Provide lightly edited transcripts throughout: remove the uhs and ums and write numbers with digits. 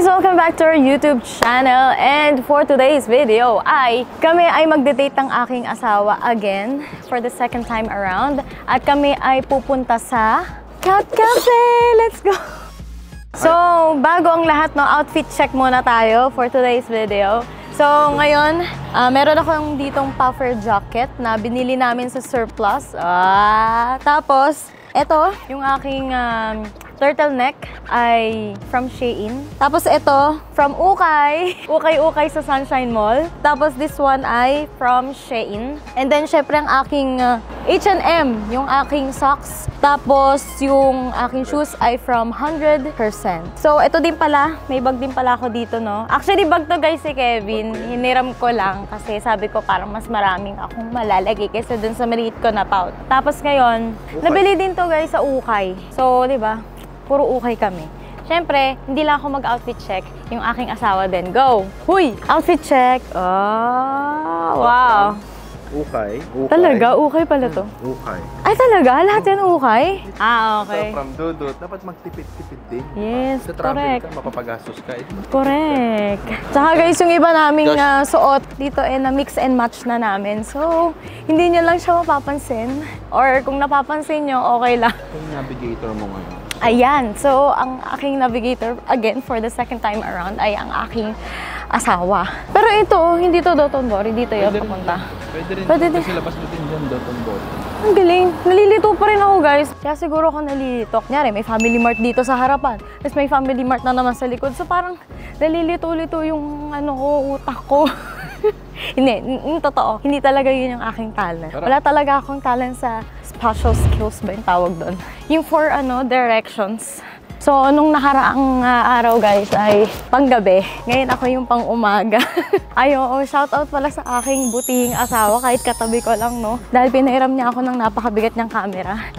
guys! Welcome back to our YouTube channel. And for today's video kami ay magde-date ng aking asawa again for the second time around. At kami ay pupunta sa Cat Cafe! Let's go! So, bago ang lahat, no, outfit check muna tayo for today's video. So, ngayon, meron akong ditong puffer jacket na binili namin sa surplus. Tapos, ito, yung aking turtleneck ay from Shein. Tapos ito, from Ukay. Ukay sa Sunshine Mall. Tapos this one ay from Shein. And then, syempre, ang aking H&M, yung aking socks. Tapos, yung aking shoes ay from 100%. So, ito din pala. May bag din pala ako dito, no? Actually, bag to guys si Kevin. Hiniram ko lang kasi sabi ko parang mas maraming akong malalagay kaysa dun sa maliit ko na pouch. Tapos ngayon, nabili din to guys sa Ukay. So, di ba? Puro Ukay kami. Siyempre, hindi lang ako mag-outfit check. Yung aking asawa din. Go! Huy! Outfit check! Oh, wow! Ukay. Talaga? Ukay pala to? Ukay. Ay, talaga? Lahat yan Ukay? Okay. So, from Dudut, dapat magtipid-tipid din. Yes, sa travel correct. ka, mapapagastos ka. Correct. Tsaka guys, yung iba naming suot dito na mix and match na namin. So, hindi nyo lang siya mapapansin. Or kung napapansin nyo, okay lang. Yung navigator mo ngayon. Ayan. So, ang aking navigator, again, for the second time around, ay ang aking asawa. Pero ito, hindi to Dotonbori. Dito yun papunta. Pwede rin. Kasi labas mo din dyan, Dotonbori. Ang galing. Nalilito pa rin ako, guys. Kaya siguro ako nalilito. Kunyari, may Family Mart dito sa harapan. Tapos may Family Mart na naman sa likod. So, parang nalilito-lito yung utak ko. Hindi, totoo. Hindi talaga yun yung aking talent. Wala talaga akong talent sa special skills ba yung tawag doon. Yung for directions. So, nung nakaraang araw guys ay panggabi. Ngayon ako yung pang-umaga. Shoutout pala sa aking butihing asawa kahit katabi ko lang, no? Dahil pinahiram niya ako ng napakabigat niyang camera.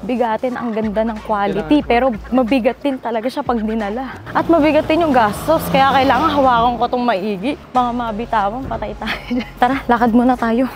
Bigatin, ang ganda ng quality. Pero mabigat din talaga siya pag dinala. At mabigat din yung gastos. Kaya kailangan hawakan ko itong maigi. Mga mabitawan, patay tayo. Tara, lakad muna tayo.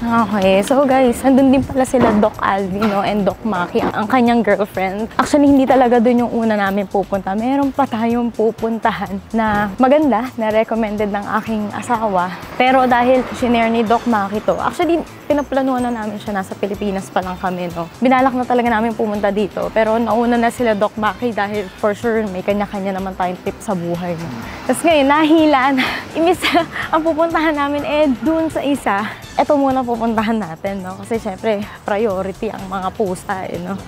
Okay, so guys, nandun din pala sila Doc Alvino and Doc Maki, ang kanyang girlfriend. Actually, hindi talaga dun yung una namin pupunta. Meron pa tayong pupuntahan na maganda, na recommended ng aking asawa. Pero dahil sinare ni Doc Maki to, actually, pinaplanuhan na namin siya, nasa Pilipinas pa lang kami, no? Binalak na talaga namin pumunta dito, pero nauna na sila Doc Maki dahil for sure may kanya-kanya naman tayong tip sa buhay, no? Tapos ngayon, nahila na. Imbis ang pupuntahan namin dun sa isa, eto muna pupuntahan natin, no? Kasi syempre, priority ang mga pusa, no?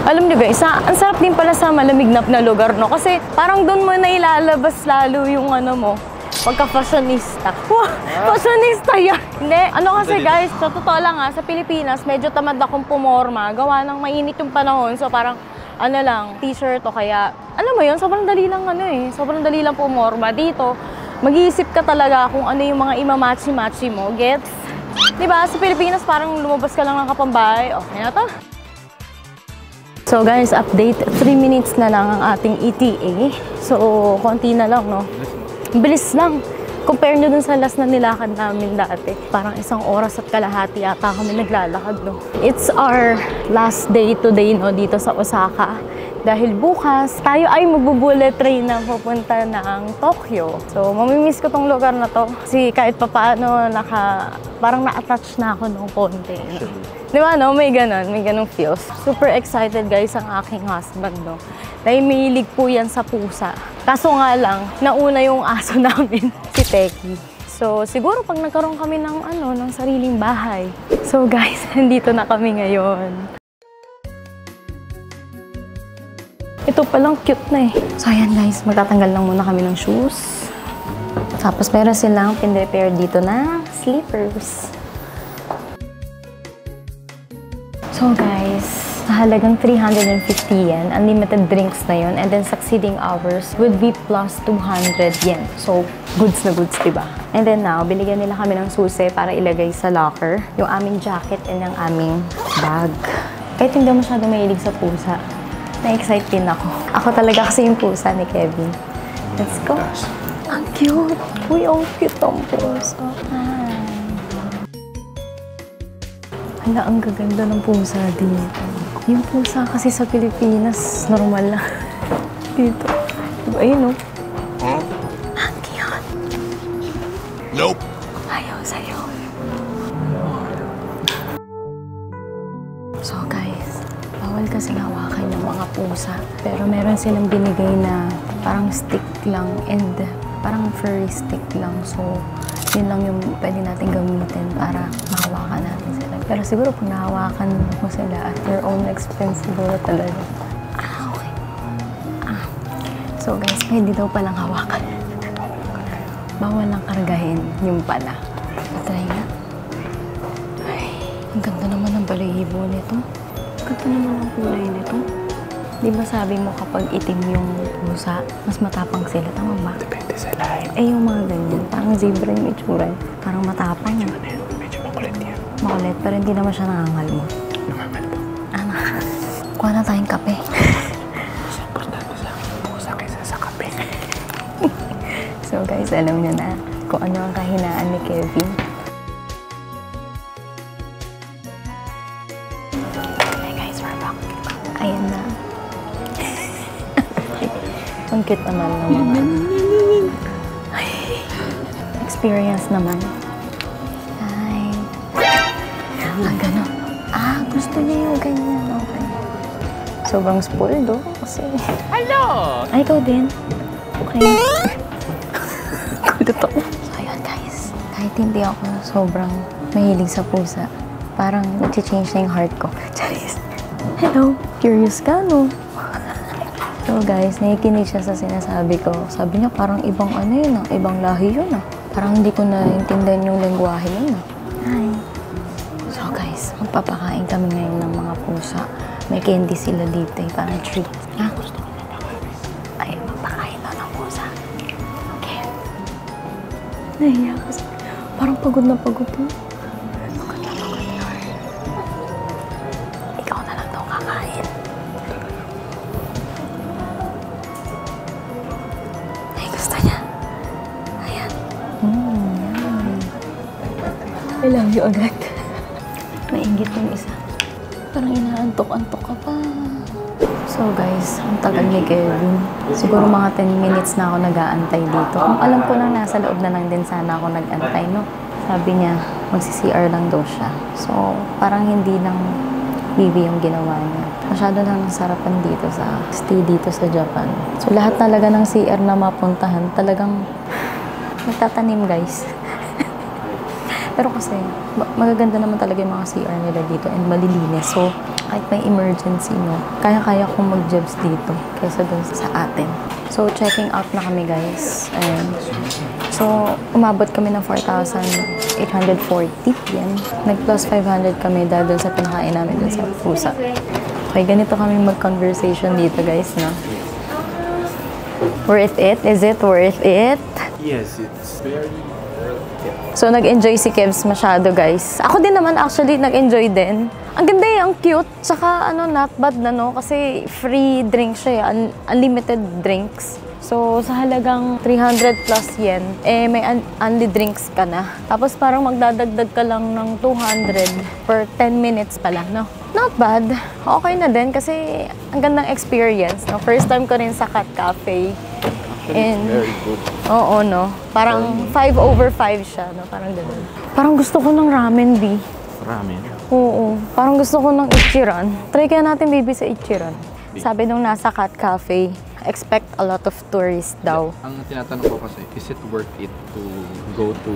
Alam niyo guys, ang sarap din pala sa malamig na lugar, no? Kasi parang doon mo na ilalabas lalo yung mo, pagka-fashionista. Wow! Fashionista yan! Hindi. Kasi guys, sa totoo lang sa Pilipinas, medyo tamad akong pumorma. Gawa ng mainit yung panahon. So parang, t-shirt o kaya, alam mo yun, sobrang dali lang sobrang dali lang pumorma. Dito, mag-iisip ka talaga kung ano yung mga imamachi-machi mo. Gets? Diba? Sa Pilipinas, parang lumabas ka lang ng kapambahay. Okay na to. So guys, update. 3 minutes na lang ang ating ETA. So, konti na lang, no? Bilis lang. Compare nyo dun sa last na nilakad namin dati. Parang 1 oras at kalahati yata kami naglalakad, no? It's our last day today, no? Dito sa Osaka. Dahil bukas, tayo ay magbubullet train na pupunta ng Tokyo. So, mamimiss ko tong lugar na to. Kasi kahit papaano, parang na-attach na ako ng konti. Di ba, no? May ganun feels. Super excited, guys, ang aking husband, no? Dahil mahilig po yan sa pusa. Kaso nga lang, nauna yung aso namin, si Teki. So, siguro pag nagkaroon kami ng sariling bahay. So, guys, nandito na kami ngayon. Ito palang cute na So, ayan guys, magtatanggal lang muna kami ng shoes. Tapos, meron silang pin-repair dito na slippers. So, guys, sa halagang 350 yen, unlimited drinks na yun. And then, succeeding hours would be plus 200 yen. So, goods na goods, diba? And then now, binigyan nila kami ng susi para ilagay sa locker. Yung aming jacket and yung aming bag. Kahit hindi masyado mahilig sa pusa, na-excite din ako. Ako talaga kasi yung pusa ni Kevin. Let's go. Ang cute. Uy, ang cute ang pusa. Hala, ang gaganda ng pusa dito. Yung pusa kasi sa Pilipinas, normal lang. Dito. Diba, ayun, no? Ang cute. Nope. Ayaw sa'yo. So guys, bawal kasi hawakan yung mga pusa. Pero meron silang binigay na parang stick lang and parang furry stick lang. So, yun lang yung pwede natin gamitin para mahawakan natin sila. Pero siguro pag nahawakan mo sila at your own expense siguro talaga. Okay. So guys, pwede daw palang hawakan. Bawal lang kargahin yung pala. Try nga. Ay, ang ganda naman ng balahibo nito. Ang ganda naman ng kulay nito. Di ba sabi mo kapag itim yung pusa, mas matapang sila? Tama ba? Depende sa lahi. Eh, yung mga ganyan. Parang zebra yung itsura. Parang matapang yan. Medyo makulit yan. Makulit, pero hindi naman siya nangangal mo. Nangangal po. Ano? Kuha na tayong kape. Mas importante sa akin yung pusa kaysa sa kape. So guys, alam niyo na kung ano ang kahinaan ni Kevin. Hey guys, we're back. Ayan na. Ang cute naman ng mga experience naman. Hi. Gano'n. Gusto niya yung ganyan. Okay. Sobrang spoiled, oh. Kasi... Hello! Ay, ikaw din. Okay. Kulit ako. So, ayun guys. Kahit hindi ako sobrang mahilig sa pusa, parang nag-change na yung heart ko. Charis. Hello. Curious ka, no? So guys, nakikinig siya sa sinasabi ko. Sabi niya parang ibang ano yun ibang lahi yun Parang hindi ko naintindihan yung lengguwahe yun Hi. So guys, magpapakain kami ngayon ng mga pusa. May candy sila dito parang treat. Gusto ko mapakain. Ay, magpakain na ng pusa. Okay. Nahiya kasi. Parang pagod na pagod to. Pagod na. Ikaw na lang daw kakain. Gusto niya. Ayan. I love you agad. Maingit yung isa. Parang inaantok-antok ka pa. So guys, ang tagal ni Kevin. Siguro mga 10 minutes na ako nag-aantay dito. Kung alam ko lang nasa loob na lang din sana ako nag-antay, no? Sabi niya, magsi-CR lang daw siya. So, parang hindi lang Bibi yung ginawa niya. Masyado nang sarapan dito sa stay dito sa Japan. So lahat talaga ng CR na mapuntahan, talagang nagtatanim guys. Pero kasi magaganda naman talaga yung mga CR nila dito and malilinis. So kahit may emergency, no, kaya-kaya kong mag-jobs dito kaysa dun sa atin. So checking out na kami guys. And so umabot kami ng 4,840 yen. Nag-plus 500 kami dahil dun sa pinakain namin dun sa pusa. Okay, ganito kami mag-conversation dito guys, no? Worth it? Is it worth it? Yes, it's very worth it. So nag-enjoy si Kevs masyado guys. Ako din naman actually nag-enjoy din. Ang ganda ang cute. Tsaka not bad na no, kasi free drink siya, unlimited drinks. So, sa halagang 300 plus yen, may only drinks ka na. Tapos parang magdadagdag ka lang ng 200 per 10 minutes pala, no? Not bad. Okay na din kasi ang gandang experience, no? First time ko rin sa Cat Cafe. Actually, it's very good. Oo, no? Parang 5/5 siya, no? Parang gano'n. Parang gusto ko ng ramen, B. Ramen? Oo. Parang gusto ko ng Ichiran. Try kaya natin, baby, sa Ichiran. Sabi nung nasa Cat Cafe, expect a lot of tourists daw. Ang tinatanong ko kasi, is it worth it to go to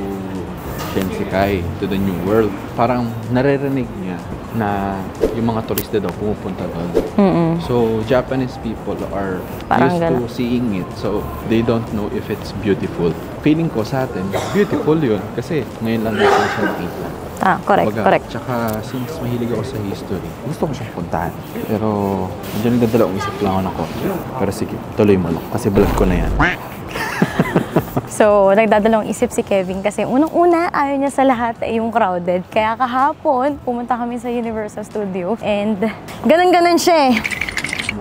Shinsekai, to the New World? Parang naririnig niya na yung mga turista daw pumupunta doon. So, Japanese people are Parang used to seeing it. So, they don't know if it's beautiful. Feeling ko sa atin, beautiful yun. Kasi ngayon lang natin siya nakita. Correct, correct. Tsaka, since mahilig ako sa history, gusto ko siyang puntahan. Pero, medyo nagdadalawang isip lang ako ng konti. Pero sige, tuloy mo lang. Kasi blood ko na yan. So, nagdadalawang isip si Kevin kasi unang-una, ayaw niya sa lahat ay yung crowded. Kaya kahapon, pumunta kami sa Universal Studio and ganun-ganun siya eh.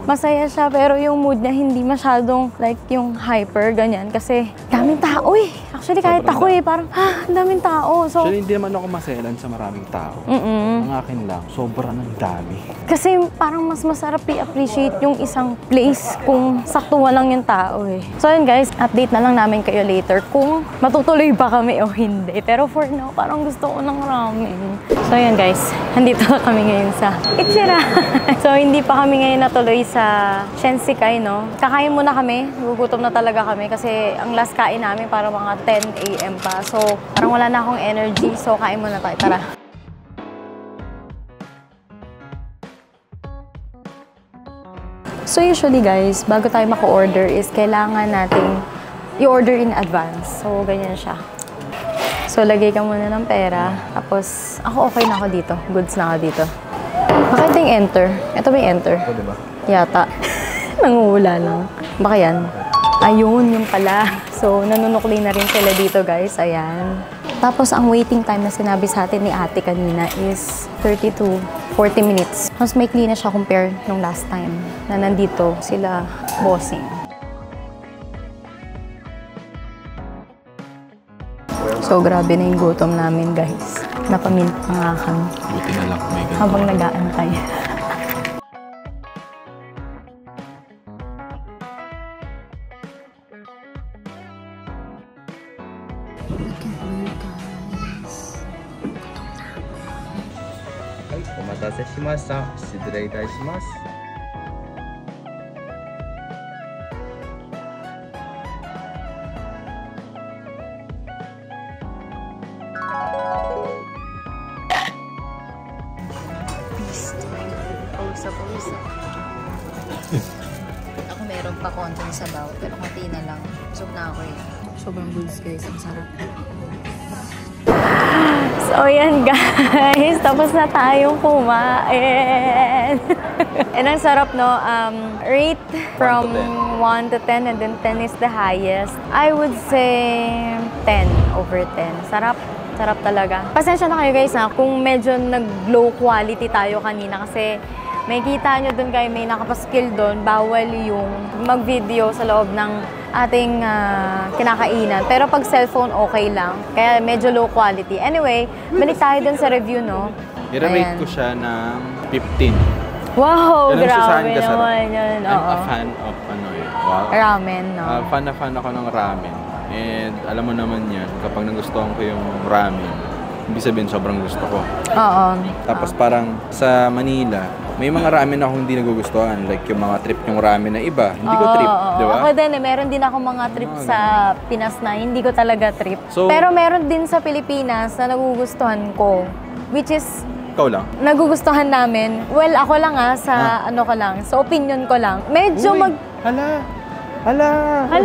Masaya siya pero yung mood niya hindi masyadong like yung hyper, ganyan. Kasi daming tao eh. Actually, kahit ako parang, ang daming tao. So, Actually, hindi naman ako maselan sa maraming tao. Ang akin lang, sobrang ang dami. kasi parang mas masarap i-appreciate yung isang place kung saktuhan lang yung tao So yun guys, update na lang namin kayo later kung matutuloy ba kami o hindi. Pero for now, parang gusto ko ng ramen. So yun guys, nandito na kami ngayon sa Ichira. So hindi pa kami ngayon natuloy sa Shinsekai, no? Kakain muna kami, gugutom na talaga kami kasi ang last kain namin para mga 10 AM pa. So parang wala na akong energy, so kain muna tayo. Tara. So usually guys, bago tayo maka-order is kailangan nating i-order in advance. So ganyan siya. So lagay ka muna ng pera. Tapos ako okay na ako dito. Goods na ako dito. Baka ito yung enter. Ito ba yung enter? Ito, diba? Yata. Nanguhula lang. Baka yan. Ayun, yung pala. So nanunukli na rin sila dito guys. Ayan. Tapos ang waiting time na sinabi sa atin ni ate kanina is 30 to 40 minutes. Mas maikli na siya compare nung last time na nandito sila bossing. So grabe na yung gutom namin guys. Napamilk pa nga kami. Buti na lang may ganito. Habang nag-aantay. Pausa. Ako meron pa konting sabaw, pero konti na lang. Busog na ako Sobrang goods guys, ang sarap. So yan guys, tapos na tayong kumain. And ang sarap no, rate from 1 to 10 and then 10 is the highest. I would say 10 over 10. Sarap. Sarap talaga. Pasensya na kayo guys kung medyo nag-low quality tayo kanina kasi may kita nyo dun kayo, may nakapaskill dun, bawal yung mag-video sa loob ng ating kinakainan. Pero pag cellphone, okay lang. Kaya medyo low quality. Anyway, balik tayo dun sa review, no? I-rate ko siya ng 15. Wow, Yan ang grabe susahan ka sa naman yun. I'm a fan of ramen, no? Fan na fan ako ng ramen. And alam mo naman yan, kapag nagustuhan ko yung ramen, ibig sabihin sobrang gusto ko. Oo. Tapos parang sa Manila, may mga ramen ako hindi nagugustuhan. Like yung mga trip yung ramen na iba. Hindi ko trip, di ba? Ako din meron din ako mga trip sa Pinas na hindi ko talaga trip. So, pero meron din sa Pilipinas na nagugustuhan ko. Which is, ikaw lang? Nagugustuhan namin. Well, ako lang sa ano ko lang, sa opinion ko lang. Medyo Hala!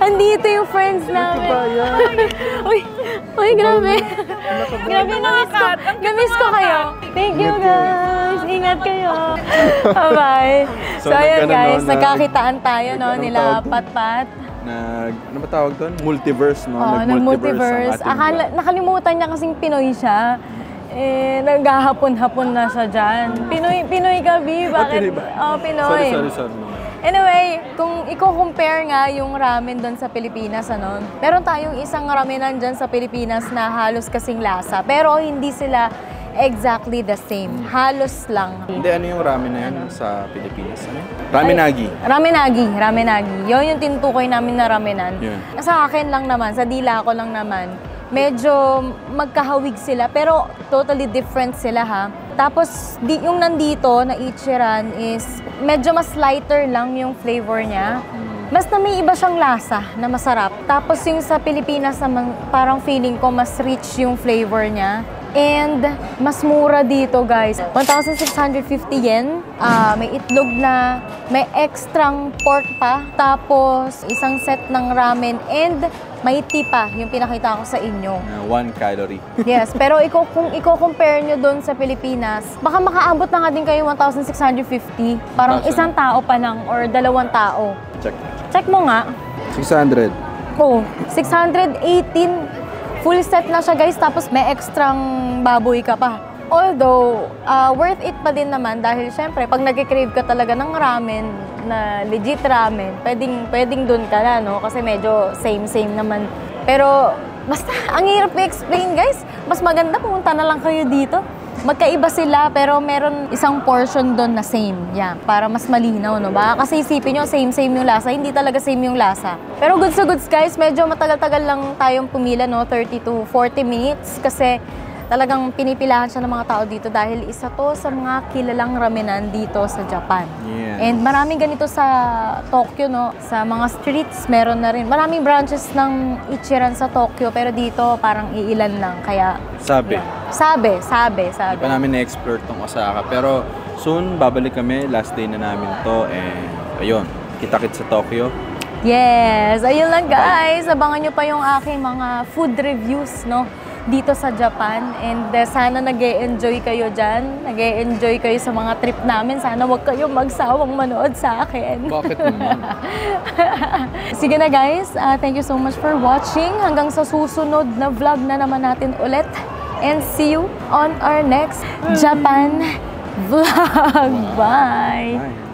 Andito yung friends namin. Uy, grabe. Grabe, na-miss ko kayo. Thank you, guys. Ingat kayo. Bye-bye. So, ayun, guys. Nagkakitaan tayo, no, nila Pat-Pat. Ano ba tawag doon? Multiverse, no? Nag-multiverse. Nakalimutan niya kasing Pinoy siya. Naghahapon-hapon na siya dyan. Pinoy ka, B. Bakit? Pinoy. Sorry. Anyway, kung i-compare nga yung ramen doon sa Pilipinas, meron tayong isang ramenan dyan sa Pilipinas na halos kasing lasa. Pero hindi sila exactly the same. Halos lang. Hindi, ano yung ramen na yan sa Pilipinas? Ramenagi. Ramenagi. Yun yung tinutukoy namin na ramenan. Yeah. Sa akin lang naman, sa dila ko lang naman, medyo magkahawig sila, pero totally different sila ha. Tapos, yung nandito na Ichiran is medyo mas lighter lang yung flavor niya. Basta may iba siyang lasa na masarap. Tapos yung sa Pilipinas naman, parang feeling ko mas rich yung flavor niya. And mas mura dito guys. 1,650 yen. May itlog na, may extrang pork pa. Tapos isang set ng ramen and may tea pa, yung pinakita ko sa inyo. 1 calorie. Yes, pero kung i-compare nyo doon sa Pilipinas, baka makaabot na nga din kayo 1,650. Parang 1,000. isang tao pa lang or 2 tao. Check mo nga. 600. Oh, 618. Full set na siya guys, tapos may extrang baboy ka pa. Although, worth it pa din naman dahil syempre, pag nag-crave ka talaga ng ramen, na legit ramen, pwedeng dun ka na, no? Kasi medyo same naman. Pero, basta, ang hirap i-explain, guys. Mas maganda, pumunta na lang kayo dito. Magkaiba sila, pero meron isang portion doon na same. Yeah, para mas malinaw, no? Baka kasi isipin nyo, same yung lasa. Hindi talaga same yung lasa. Pero goods to goods, guys. Medyo matagal-tagal lang tayong pumila, no? 30 to 40 minutes. Kasi talagang pinipilahan siya ng mga tao dito dahil isa to sa mga kilalang ramenan dito sa Japan. Yes. And maraming ganito sa Tokyo, no? Sa mga streets, meron na rin. Maraming branches ng Ichiran sa Tokyo, pero dito parang iilan lang. Kaya, Sabi. sabi. Hindi pa namin na-explore tong Osaka. Pero soon, babalik kami. Last day na namin to. And ayun, kita-kit sa Tokyo. Yes! Ayun lang, guys. Abangan nyo pa yung aking mga food reviews, no? Dito sa Japan. And sana nag-e-enjoy kayo dyan. Nag-e-enjoy kayo sa mga trip namin. Sana wag kayo magsawang manood sa akin. Bakit naman? Sige na, guys. Thank you so much for watching. Hanggang sa susunod na vlog na naman natin ulit. And see you on our next Japan vlog. Bye! Bye.